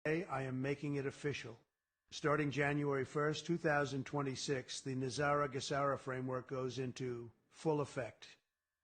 I am making it official. Starting January 1st, 2026, the Nesara Gesara framework goes into full effect.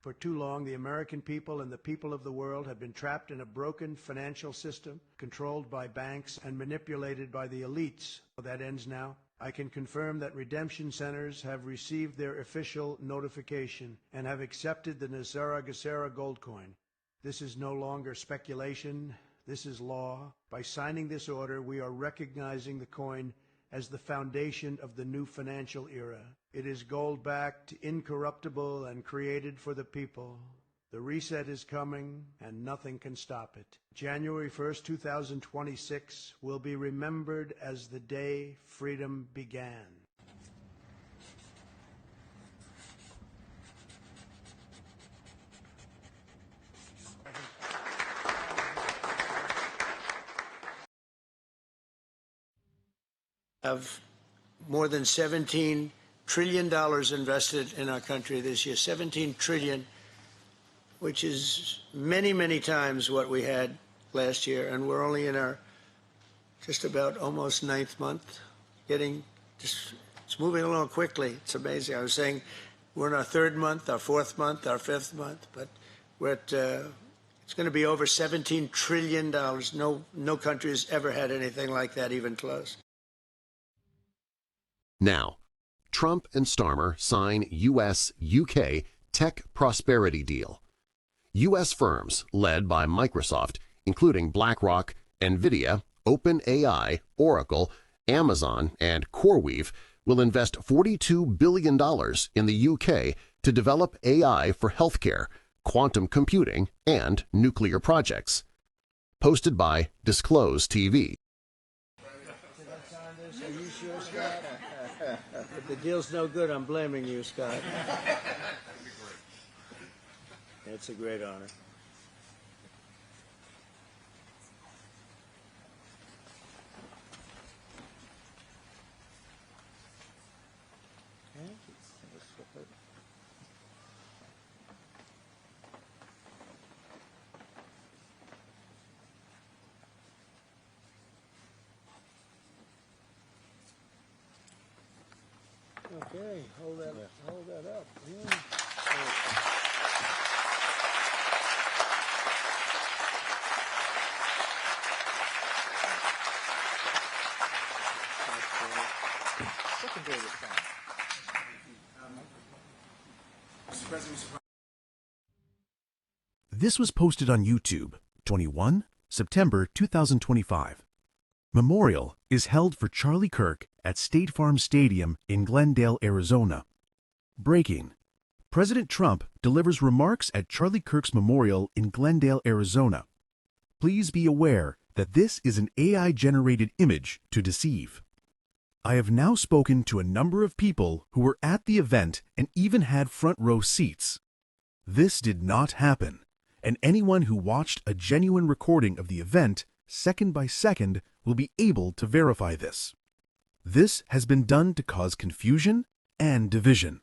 For too long, the American people and the people of the world have been trapped in a broken financial system controlled by banks and manipulated by the elites. That ends now. I can confirm that redemption centers have received their official notification and have accepted the Nesara Gesara gold coin. This is no longer speculation. This is law. By signing this order, we are recognizing the coin as the foundation of the new financial era. It is gold-backed, incorruptible, and created for the people. The reset is coming, and nothing can stop it. January 1st, 2026 will be remembered as the day freedom began. Of more than $17 trillion invested in our country this year, 17 trillion, which is many, many times what we had last year, and we're only in our just about almost 9th month. It's moving along quickly. It's amazing. I was saying we're in our 3rd month, our 4th month, our 5th month, but we're at it's going to be over $17 trillion. No country has ever had anything like that, even close. Now, Trump and Starmer sign U.S.-UK tech prosperity deal. U.S. firms led by Microsoft, including BlackRock, NVIDIA, OpenAI, Oracle, Amazon, and CoreWeave, will invest $42 billion in the UK to develop AI for healthcare, quantum computing, and nuclear projects. Posted by Disclose TV. Are you sure, Scott? If the deal's no good, I'm blaming you, Scott. It's a great honor. Okay, hold that up. Yeah. This was posted on YouTube, 21 September 2025. Memorial is held for Charlie Kirk at State Farm Stadium in Glendale, Arizona. Breaking: President Trump delivers remarks at Charlie Kirk's memorial in Glendale, Arizona. Please be aware that this is an AI-generated image to deceive. I have now spoken to a number of people who were at the event and even had front row seats. This did not happen, and anyone who watched a genuine recording of the event, second by second, will be able to verify this. This has been done to cause confusion and division.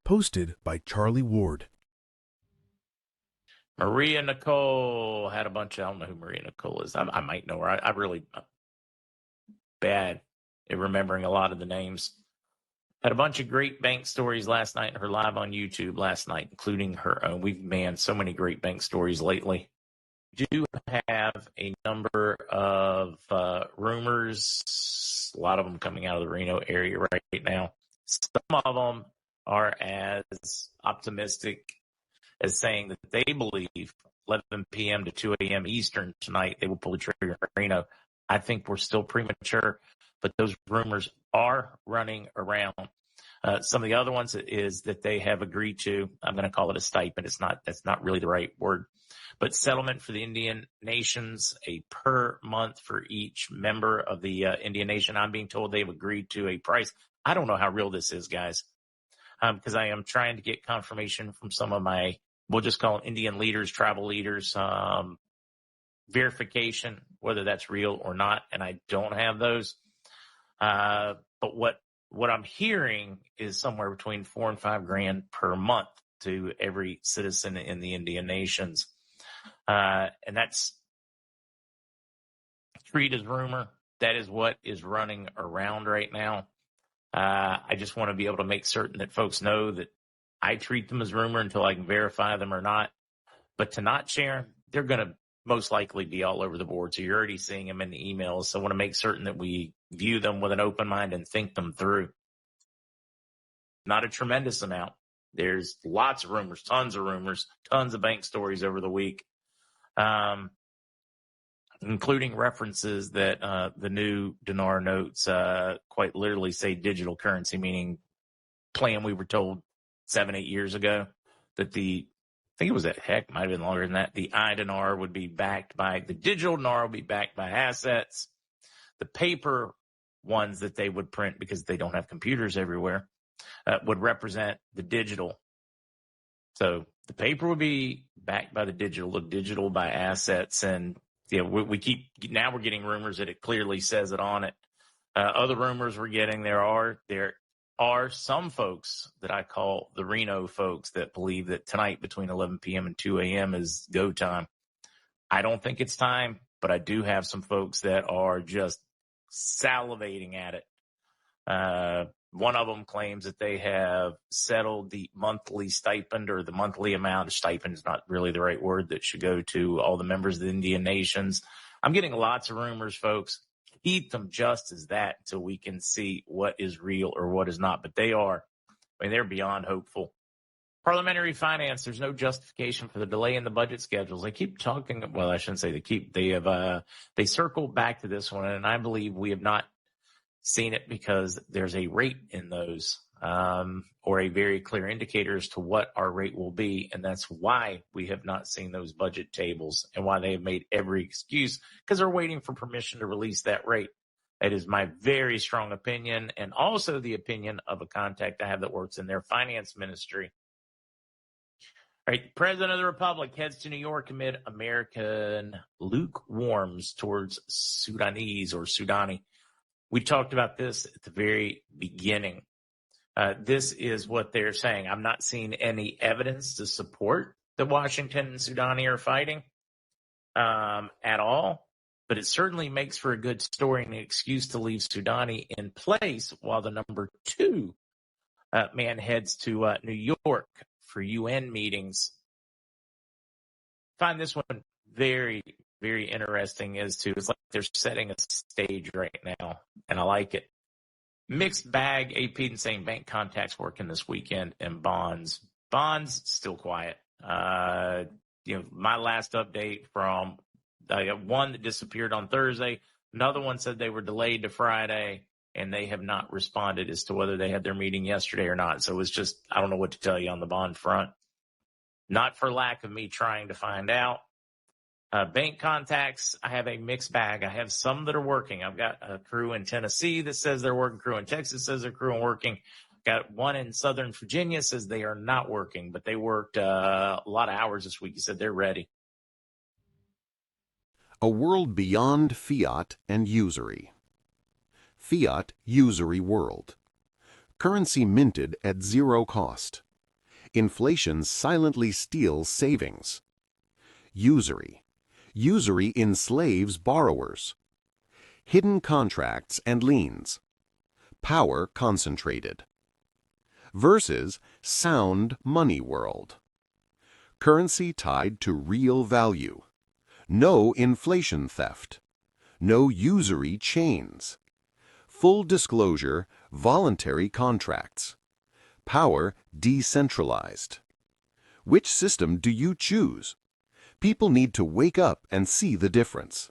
Posted by Charlie Ward. Maria Nicole had a bunch of, I don't know who Maria Nicole is. I might know her. I really bad at remembering a lot of the names. Had a bunch of great bank stories last night in her live on YouTube last night, including her own. We've manned so many great bank stories lately. Do have a number of rumors, a lot of them coming out of the Reno area right now. Some of them are as optimistic as saying that they believe 11 p.m. to 2 a.m. Eastern tonight they will pull the trigger in Reno. I think we're still premature, but those rumors are running around. Some of the other ones is that they have agreed to, I'm going to call it a stipend. That's not really the right word, but settlement for the Indian nations, a per month for each member of the Indian nation. I'm being told they've agreed to a price. I don't know how real this is, guys, because I am trying to get confirmation from some of my, we'll just call them Indian leaders, tribal leaders, verification, whether that's real or not, and I don't have those. But what I'm hearing is somewhere between $4,000 and $5,000 per month to every citizen in the Indian nations. And that's treat as rumor. That is what is running around right now. I just want to be able to make certain that folks know that I treat them as rumor until I can verify them or not. But to not share, they're going to most likely be all over the board. So you're already seeing them in the emails. So I want to make certain that we view them with an open mind and think them through. Not a tremendous amount. There's lots of rumors, tons of bank stories over the week, including references that the new dinar notes quite literally say digital currency, meaning plan we were told 7-8 years ago that I think it was might have been longer than that. The dinar would be backed by, the digital dinar would be backed by assets. The paper ones that they would print, because they don't have computers everywhere, would represent the digital. So the paper would be backed by the digital by assets. And we keep, now we're getting rumors that it clearly says it on it. Other rumors we're getting, there are some folks that I call the Reno folks that believe that tonight between 11 p.m. and 2 a.m. is go time. I don't think it's time, but I do have some folks that are just salivating at it. One of them claims that they have settled the monthly stipend, or the monthly amount. Stipend is not really the right word, that should go to all the members of the Indian nations. I'm getting lots of rumors, folks. Keep them just as that until we can see what is real or what is not. But they're beyond hopeful. Parliamentary finance, there's no justification for the delay in the budget schedules. They keep talking, well, I shouldn't say they circle back to this one, and I believe we have not seen it because there's a rate in those, or a very clear indicator as to what our rate will be. And that's why we have not seen those budget tables, and why they have made every excuse, because they're waiting for permission to release that rate. That is my very strong opinion, and also the opinion of a contact I have that works in their finance ministry. All right, President of the Republic heads to New York amid American lukewarms towards Sudani. We talked about this at the very beginning. This is what they're saying. I'm not seeing any evidence to support that Washington and Sudani are fighting at all, but it certainly makes for a good story and an excuse to leave Sudani in place while the number 2 man heads to New York for UN meetings. Find this one very, very interesting it's like they're setting a stage right now, and I like it. Mixed bag, AP and saying bank contacts working this weekend, and bonds still quiet. My last update from one that disappeared on Thursday, another one said they were delayed to Friday, and they have not responded as to whether they had their meeting yesterday or not. So it was just, I don't know what to tell you on the bond front. Not for lack of me trying to find out. Bank contacts, I have a mixed bag. I have some that are working. I've got a crew in Tennessee that says they're working. Crew in Texas says they're crew and working. Got one in Southern Virginia says they are not working, but they worked a lot of hours this week. He said they're ready. A world beyond fiat and usury. Fiat usury world. Currency minted at zero cost. Inflation silently steals savings. Usury. Usury enslaves borrowers. Hidden contracts and liens. Power concentrated. Versus sound money world. Currency tied to real value. No inflation theft. No usury chains. Full disclosure, voluntary contracts. Power decentralized. Which system do you choose? People need to wake up and see the difference.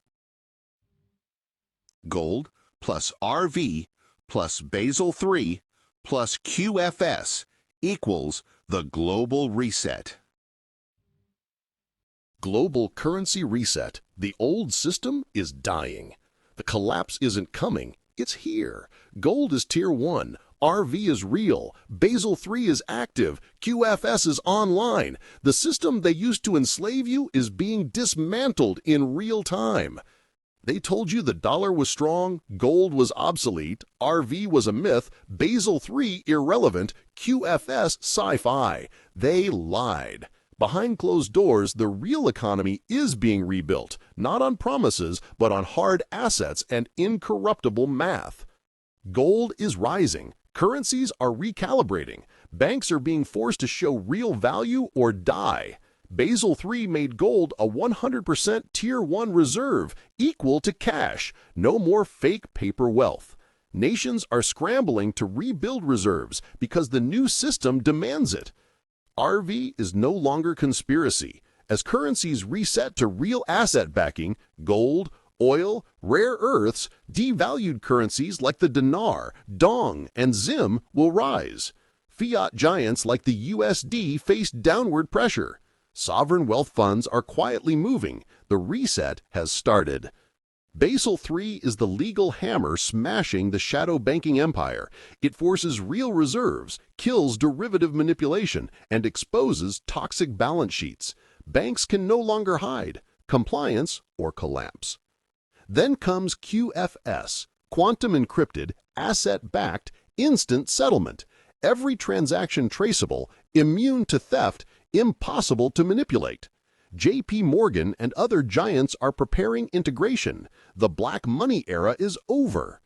Gold plus RV plus Basel III plus QFS equals the global reset. Global currency reset. The old system is dying. The collapse isn't coming, it's here. Gold is tier 1. RV is real. Basel III is active. QFS is online. The system they used to enslave you is being dismantled in real time. They told you the dollar was strong, gold was obsolete, RV was a myth, Basel III irrelevant, QFS sci-fi. They lied. Behind closed doors, the real economy is being rebuilt, not on promises, but on hard assets and incorruptible math. Gold is rising. Currencies are recalibrating. Banks are being forced to show real value or die. Basel III made gold a 100% Tier 1 reserve, equal to cash. No more fake paper wealth. Nations are scrambling to rebuild reserves because the new system demands it. RV is no longer conspiracy. As currencies reset to real asset backing, gold, oil, rare earths, devalued currencies like the dinar, dong, and zim will rise. Fiat giants like the USD face downward pressure. Sovereign wealth funds are quietly moving. The reset has started. Basel III is the legal hammer smashing the shadow banking empire. It forces real reserves, kills derivative manipulation, and exposes toxic balance sheets. Banks can no longer hide. Compliance or collapse. Then comes QFS, quantum encrypted, asset-backed, instant settlement. Every transaction traceable, immune to theft, impossible to manipulate. JP Morgan and other giants are preparing integration. The black money era is over.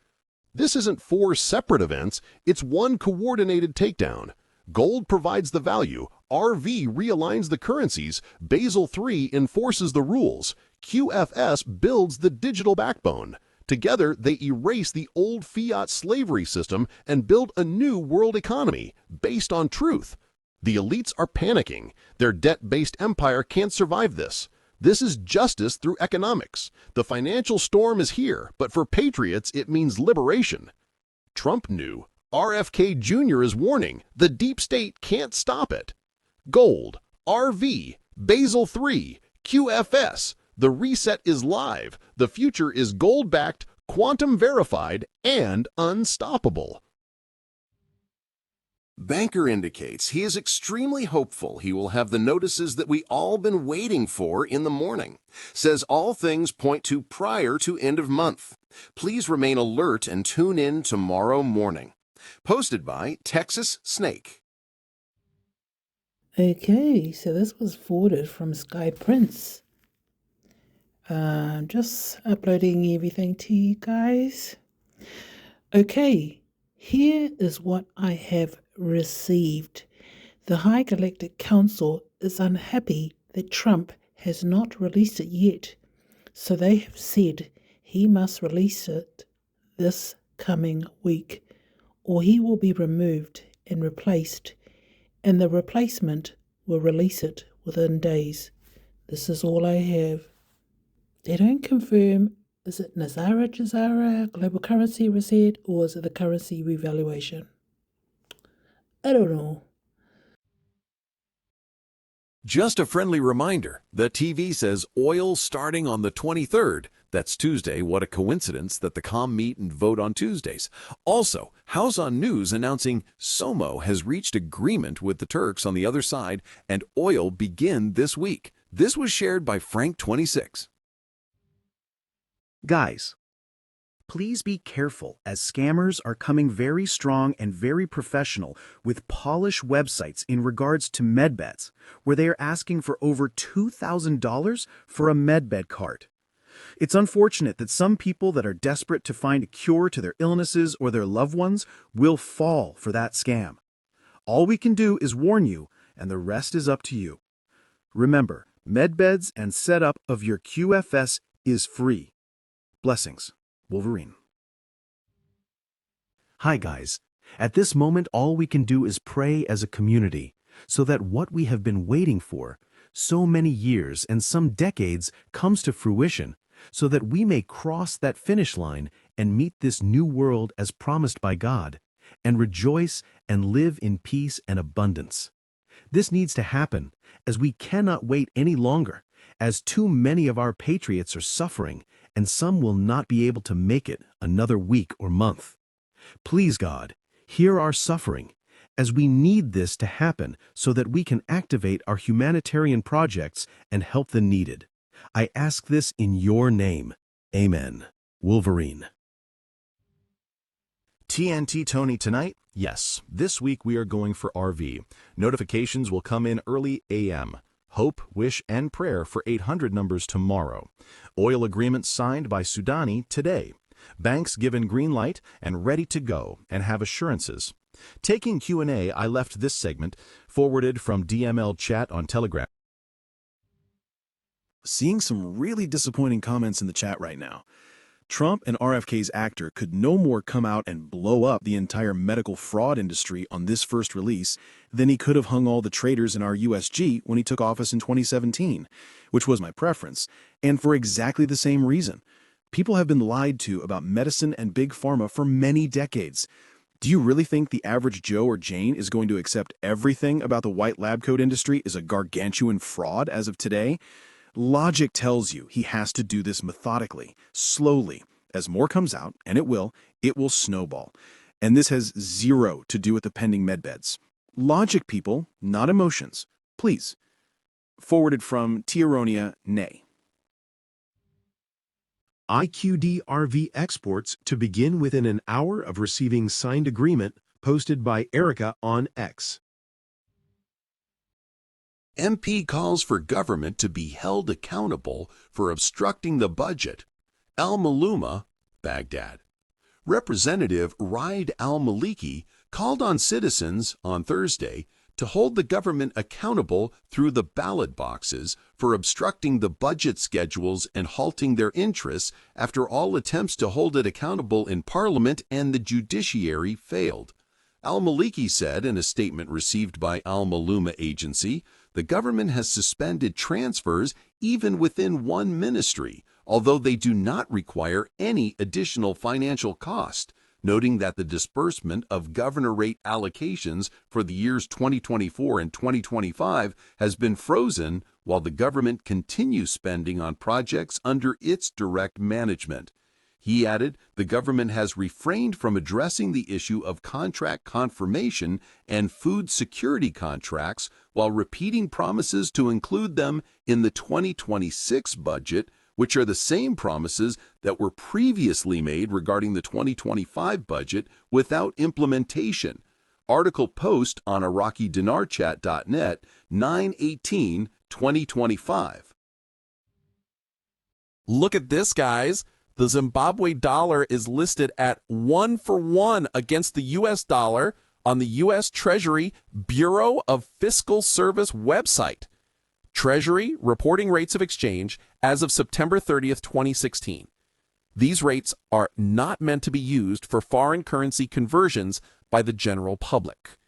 This isn't 4 separate events, it's one coordinated takedown. Gold provides the value, RV realigns the currencies, Basel III enforces the rules, QFS builds the digital backbone. Together, they erase the old fiat slavery system and build a new world economy based on truth. The elites are panicking. Their debt-based empire can't survive this. This is justice through economics. The financial storm is here, but for patriots, it means liberation. Trump knew. RFK Jr. is warning. The deep state can't stop it. Gold, RV, Basel III, QFS. The reset is live. The future is gold-backed, quantum verified, and unstoppable. Banker indicates he is extremely hopeful he will have the notices that we all been waiting for in the morning. Says all things point to prior to end of month. Please remain alert and tune in tomorrow morning. Posted by Texas Snake. Okay, so this was forwarded from Skye Prince. Just uploading everything to you guys. Okay, here is what I have received. The High Galactic Council is unhappy that Trump has not released it yet, so they have said he must release it this coming week, or he will be removed and replaced, and the replacement will release it within days. This is all I have. They don't confirm, is it Nesara Gesara, global currency reset, or is it the currency revaluation? I don't know. Just a friendly reminder, the TV says oil starting on the 23rd. That's Tuesday. What a coincidence that the COM meet and vote on Tuesdays. Also, House on News announcing SOMO has reached agreement with the Turks on the other side and oil begin this week. This was shared by Frank26. Guys, please be careful as scammers are coming very strong and very professional with polished websites in regards to medbeds, where they are asking for over $2,000 for a medbed cart. It's unfortunate that some people that are desperate to find a cure to their illnesses or their loved ones will fall for that scam. All we can do is warn you, and the rest is up to you. Remember, medbeds and setup of your QFS is free. Blessings, Wolverine. Hi guys. At this moment, all we can do is pray as a community so that what we have been waiting for so many years and some decades comes to fruition, so that we may cross that finish line and meet this new world as promised by God, and rejoice and live in peace and abundance. This needs to happen, as we cannot wait any longer, as too many of our patriots are suffering, and some will not be able to make it another week or month. Please, God, hear our suffering, as we need this to happen so that we can activate our humanitarian projects and help the needed. I ask this in your name. Amen. Wolverine. TNT Tony tonight? Yes, this week we are going for RV. Notifications will come in early AM. Hope, wish, and prayer for 800 numbers tomorrow. Oil agreement signed by Sudani today. Banks given green light and ready to go and have assurances. Taking Q&A, I left this segment, forwarded from DML chat on Telegram. Seeing some really disappointing comments in the chat right now. Trump and RFK's actor could no more come out and blow up the entire medical fraud industry on this first release than he could have hung all the traitors in our USG when he took office in 2017, which was my preference, and for exactly the same reason. People have been lied to about medicine and big pharma for many decades. Do you really think the average Joe or Jane is going to accept everything about the white lab coat industry is a gargantuan fraud as of today? Logic tells you he has to do this methodically, slowly. As more comes out, and it will snowball. And this has zero to do with the pending medbeds. Logic, people, not emotions. Please. Forwarded from TIRONIANAE. IQD RV exports to begin within an hour of receiving signed agreement, posted by Erica on X. MP calls for government to be held accountable for obstructing the budget. Al-Maluma, Baghdad. Representative Raid al-Maliki called on citizens on Thursday to hold the government accountable through the ballot boxes for obstructing the budget schedules and halting their interests after all attempts to hold it accountable in Parliament and the judiciary failed. Al-Maliki said in a statement received by Al-Maluma Agency, the government has suspended transfers even within one ministry, although they do not require any additional financial cost, noting that the disbursement of governorate allocations for the years 2024 and 2025 has been frozen while the government continues spending on projects under its direct management. He added, the government has refrained from addressing the issue of contract confirmation and food security contracts while repeating promises to include them in the 2026 budget, which are the same promises that were previously made regarding the 2025 budget without implementation. Article post on IraqiDinarChat.net, 9/18/2025. Look at this, guys. The Zimbabwe dollar is listed at 1-for-1 against the U.S. dollar on the U.S. Treasury Bureau of Fiscal Service website. Treasury reporting rates of exchange as of September 30th, 2016. These rates are not meant to be used for foreign currency conversions by the general public.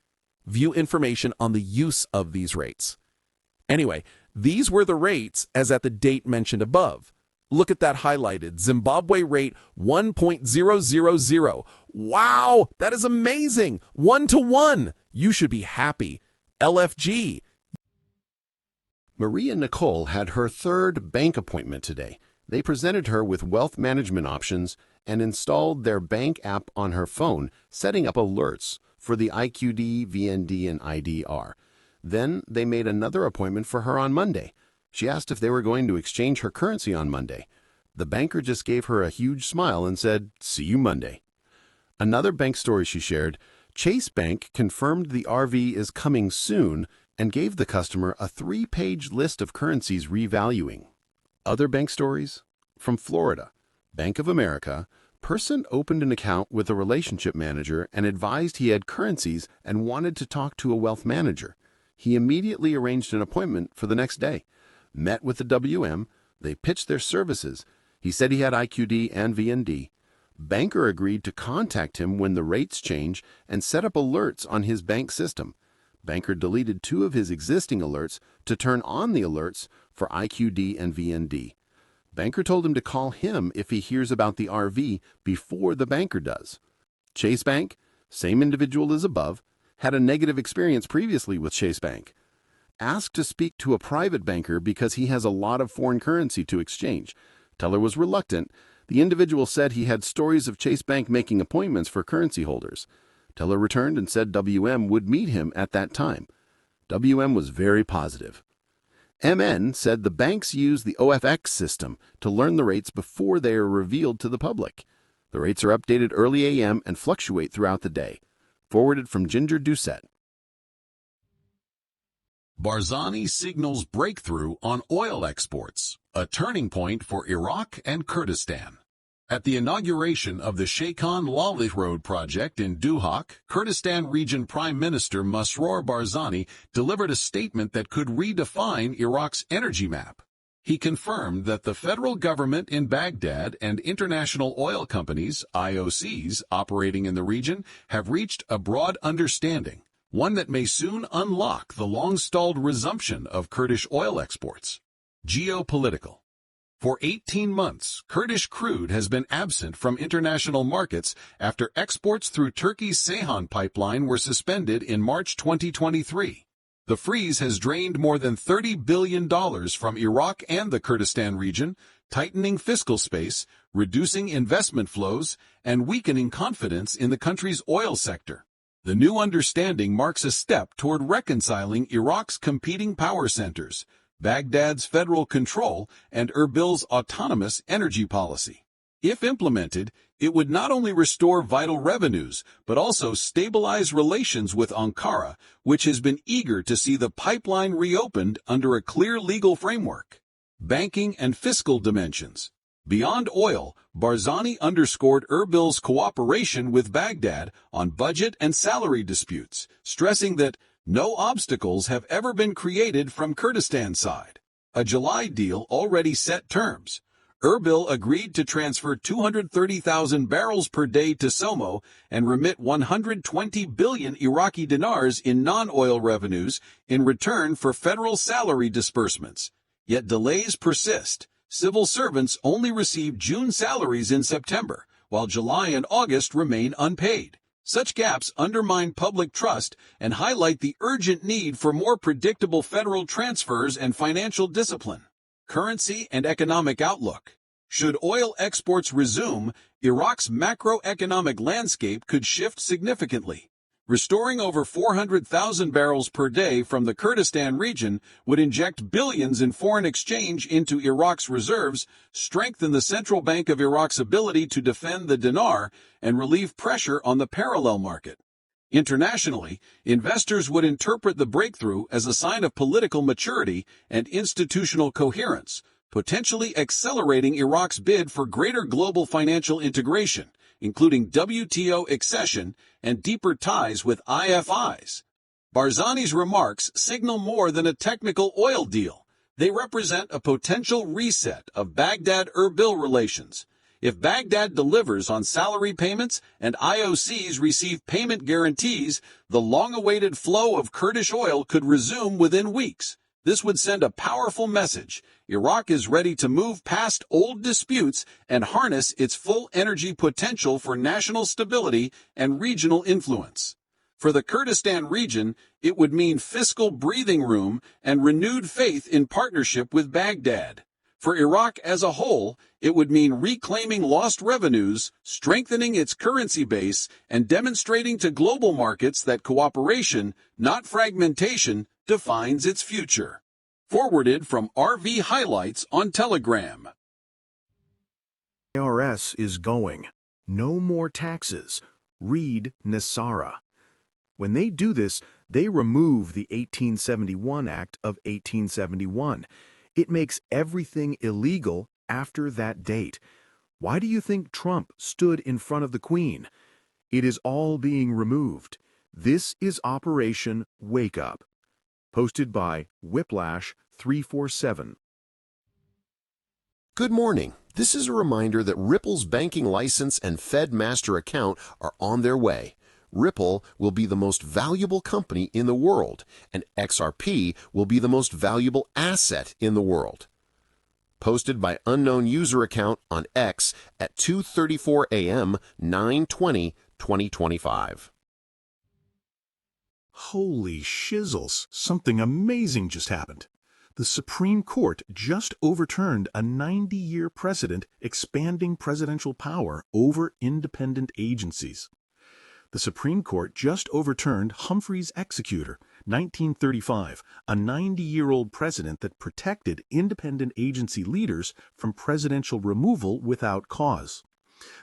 View information on the use of these rates. Anyway, these were the rates as at the date mentioned above. Look at that highlighted. Zimbabwe rate 1.000. Wow, that is amazing. 1-to-1. You should be happy. LFG. Maria Nicole had her third bank appointment today. They presented her with wealth management options and installed their bank app on her phone, setting up alerts for the IQD, VND, and IDR. Then they made another appointment for her on Monday. She asked if they were going to exchange her currency on Monday. The banker just gave her a huge smile and said, "See you Monday." Another bank story she shared, Chase Bank confirmed the RV is coming soon and gave the customer a 3-page list of currencies revaluing. Other bank stories? From Florida, Bank of America, person opened an account with a relationship manager and advised he had currencies and wanted to talk to a wealth manager. He immediately arranged an appointment for the next day. Met with the WM, they pitched their services. He said he had IQD and VND. Banker agreed to contact him when the rates change and set up alerts on his bank system. Banker deleted 2 of his existing alerts to turn on the alerts for IQD and VND. Banker told him to call him if he hears about the RV before the banker does. Chase Bank, same individual as above, had a negative experience previously with Chase Bank. Asked to speak to a private banker because he has a lot of foreign currency to exchange. Teller was reluctant. The individual said he had stories of Chase Bank making appointments for currency holders. Teller returned and said WM would meet him at that time. WM was very positive. MN said the banks use the OFX system to learn the rates before they are revealed to the public. The rates are updated early AM and fluctuate throughout the day. Forwarded from Ginger Doucet. Barzani signals breakthrough on oil exports, a turning point for Iraq and Kurdistan. At the inauguration of the Sheikhan Lawlith Road project in Duhok, Kurdistan Region Prime Minister Masroor Barzani delivered a statement that could redefine Iraq's energy map. He confirmed that the federal government in Baghdad and international oil companies, IOCs, operating in the region have reached a broad understanding, one that may soon unlock the long-stalled resumption of Kurdish oil exports. Geopolitical. For 18 months, Kurdish crude has been absent from international markets after exports through Turkey's Ceyhan pipeline were suspended in March 2023. The freeze has drained more than $30 billion from Iraq and the Kurdistan region, tightening fiscal space, reducing investment flows, and weakening confidence in the country's oil sector. The new understanding marks a step toward reconciling Iraq's competing power centers, Baghdad's federal control, and Erbil's autonomous energy policy. If implemented, it would not only restore vital revenues, but also stabilize relations with Ankara, which has been eager to see the pipeline reopened under a clear legal framework. Banking and fiscal dimensions. Beyond oil, Barzani underscored Erbil's cooperation with Baghdad on budget and salary disputes, stressing that no obstacles have ever been created from Kurdistan's side. A July deal already set terms. Erbil agreed to transfer 230,000 barrels per day to SOMO and remit 120 billion Iraqi dinars in non-oil revenues in return for federal salary disbursements. Yet delays persist. Civil servants only receive June salaries in September, while July and August remain unpaid. Such gaps undermine public trust and highlight the urgent need for more predictable federal transfers and financial discipline. Currency and economic outlook. Should oil exports resume, Iraq's macroeconomic landscape could shift significantly. Restoring over 400,000 barrels per day from the Kurdistan region would inject billions in foreign exchange into Iraq's reserves, strengthen the central bank of Iraq's ability to defend the dinar, and relieve pressure on the parallel market. Internationally, investors would interpret the breakthrough as a sign of political maturity and institutional coherence, potentially accelerating Iraq's bid for greater global financial integration, including WTO accession and deeper ties with IFIs. Barzani's remarks signal more than a technical oil deal. They represent a potential reset of Baghdad-Erbil relations. If Baghdad delivers on salary payments and IOCs receive payment guarantees, the long-awaited flow of Kurdish oil could resume within weeks. This would send a powerful message. Iraq is ready to move past old disputes and harness its full energy potential for national stability and regional influence. For the Kurdistan region, it would mean fiscal breathing room and renewed faith in partnership with Baghdad. For Iraq as a whole, it would mean reclaiming lost revenues, strengthening its currency base, and demonstrating to global markets that cooperation, not fragmentation, defines its future. Forwarded from RVHIGHLIGHTS on Telegram. IRS is going. No more taxes. Read Nesara. When they do this, they remove the 1871 Act of 1871. It makes everything illegal after that date. Why do you think Trump stood in front of the Queen? It is all being removed. This is Operation Wake Up. Posted by Whiplash 347. Good morning. This is a reminder that Ripple's banking license and Fed Master account are on their way. Ripple will be the most valuable company in the world, and XRP will be the most valuable asset in the world. Posted by unknown user account on X at 2:34 a.m. 9/20/2025. Holy shizzles, something amazing just happened. The Supreme Court just overturned a 90-year precedent expanding presidential power over independent agencies. The Supreme Court just overturned Humphrey's Executor, 1935, a 90-year-old precedent that protected independent agency leaders from presidential removal without cause.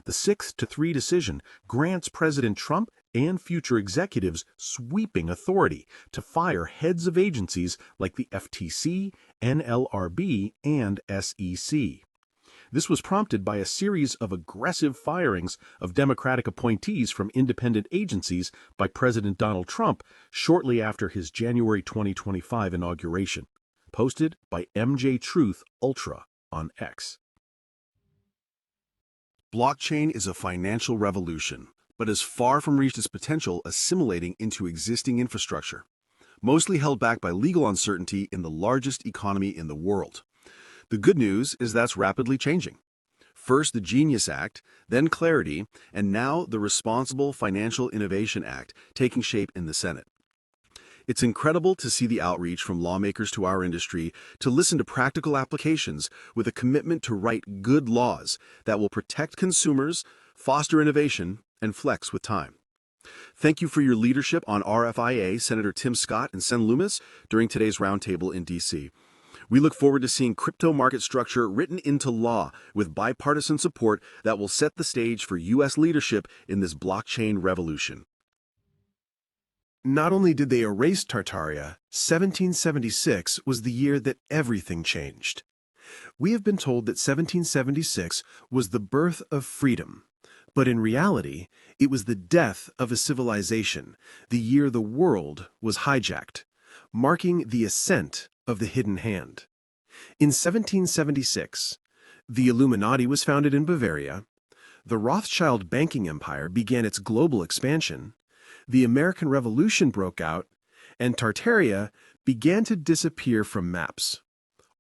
The 6-3 decision grants President Trump and future executives sweeping authority to fire heads of agencies like the FTC, NLRB, and SEC. This was prompted by a series of aggressive firings of Democratic appointees from independent agencies by President Donald Trump shortly after his January 2025 inauguration. Posted by MJ Truth Ultra on X. Blockchain is a financial revolution, but has far from reached its potential assimilating into existing infrastructure, mostly held back by legal uncertainty in the largest economy in the world. The good news is that's rapidly changing. First the Genius Act, then Clarity, and now the Responsible Financial Innovation Act taking shape in the Senate. It's incredible to see the outreach from lawmakers to our industry to listen to practical applications with a commitment to write good laws that will protect consumers, foster innovation, and flex with time. Thank you for your leadership on RFIA, Senator Tim Scott and Sen Loomis, during today's roundtable in D.C. We look forward to seeing crypto market structure written into law with bipartisan support that will set the stage for U.S. leadership in this blockchain revolution. Not only did they erase Tartaria, 1776 was the year that everything changed. We have been told that 1776 was the birth of freedom, but in reality, it was the death of a civilization, the year the world was hijacked, marking the ascent of the hidden hand. In 1776, the Illuminati was founded in Bavaria, the Rothschild banking empire began its global expansion, the American Revolution broke out, and Tartaria began to disappear from maps,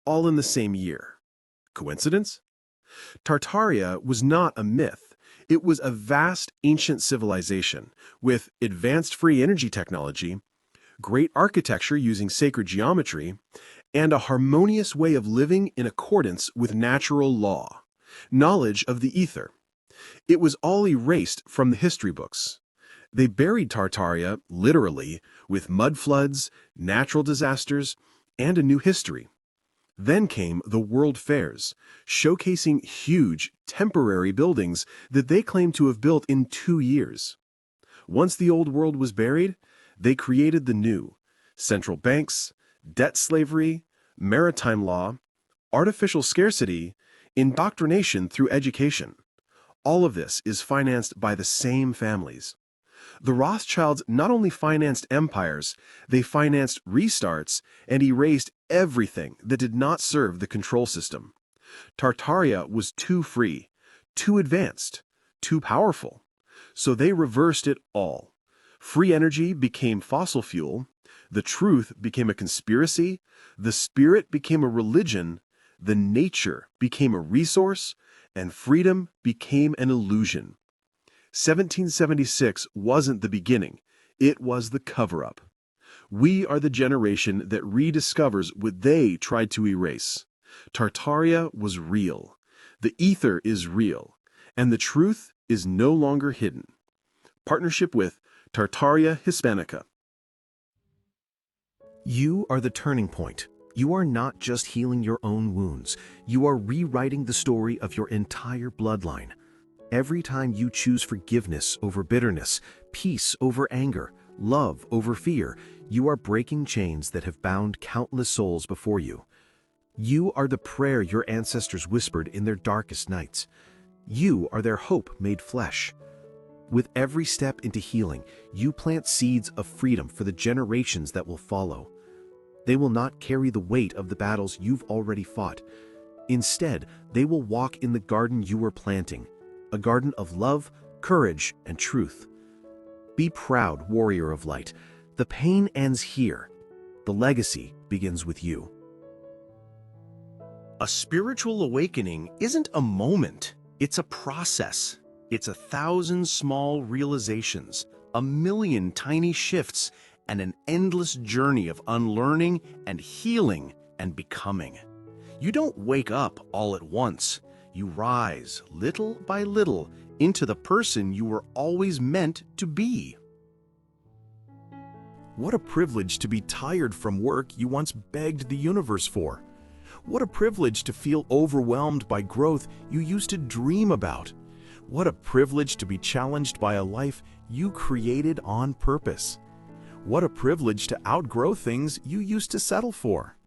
all in the same year. Coincidence? Tartaria was not a myth. It was a vast ancient civilization with advanced free energy technology, great architecture using sacred geometry, and a harmonious way of living in accordance with natural law, knowledge of the ether. It was all erased from the history books. They buried Tartaria, literally, with mud floods, natural disasters, and a new history. Then came the World Fairs, showcasing huge, temporary buildings that they claimed to have built in 2 years. Once the old world was buried, they created the new: central banks, debt slavery, maritime law, artificial scarcity, indoctrination through education. All of this is financed by the same families. The Rothschilds not only financed empires, they financed restarts and erased everything that did not serve the control system. Tartaria was too free, too advanced, too powerful. So they reversed it all. Free energy became fossil fuel, the truth became a conspiracy, the spirit became a religion, the nature became a resource, and freedom became an illusion. 1776 wasn't the beginning, it was the cover-up. We are the generation that rediscovers what they tried to erase. Tartaria was real, the ether is real, and the truth is no longer hidden. Partnership with Tartaria Hispanica. You are the turning point. You are not just healing your own wounds. You are rewriting the story of your entire bloodline. Every time you choose forgiveness over bitterness, peace over anger, love over fear, you are breaking chains that have bound countless souls before you. You are the prayer your ancestors whispered in their darkest nights. You are their hope made flesh. With every step into healing, you plant seeds of freedom for the generations that will follow. They will not carry the weight of the battles you've already fought. Instead, they will walk in the garden you were planting, a garden of love, courage, and truth. Be proud, warrior of light. The pain ends here. The legacy begins with you. A spiritual awakening isn't a moment, it's a process. It's 1,000 small realizations, 1,000,000 tiny shifts, and an endless journey of unlearning and healing and becoming. You don't wake up all at once. You rise little by little into the person you were always meant to be. What a privilege to be tired from work you once begged the universe for. What a privilege to feel overwhelmed by growth you used to dream about. What a privilege to be challenged by a life you created on purpose. What a privilege to outgrow things you used to settle for.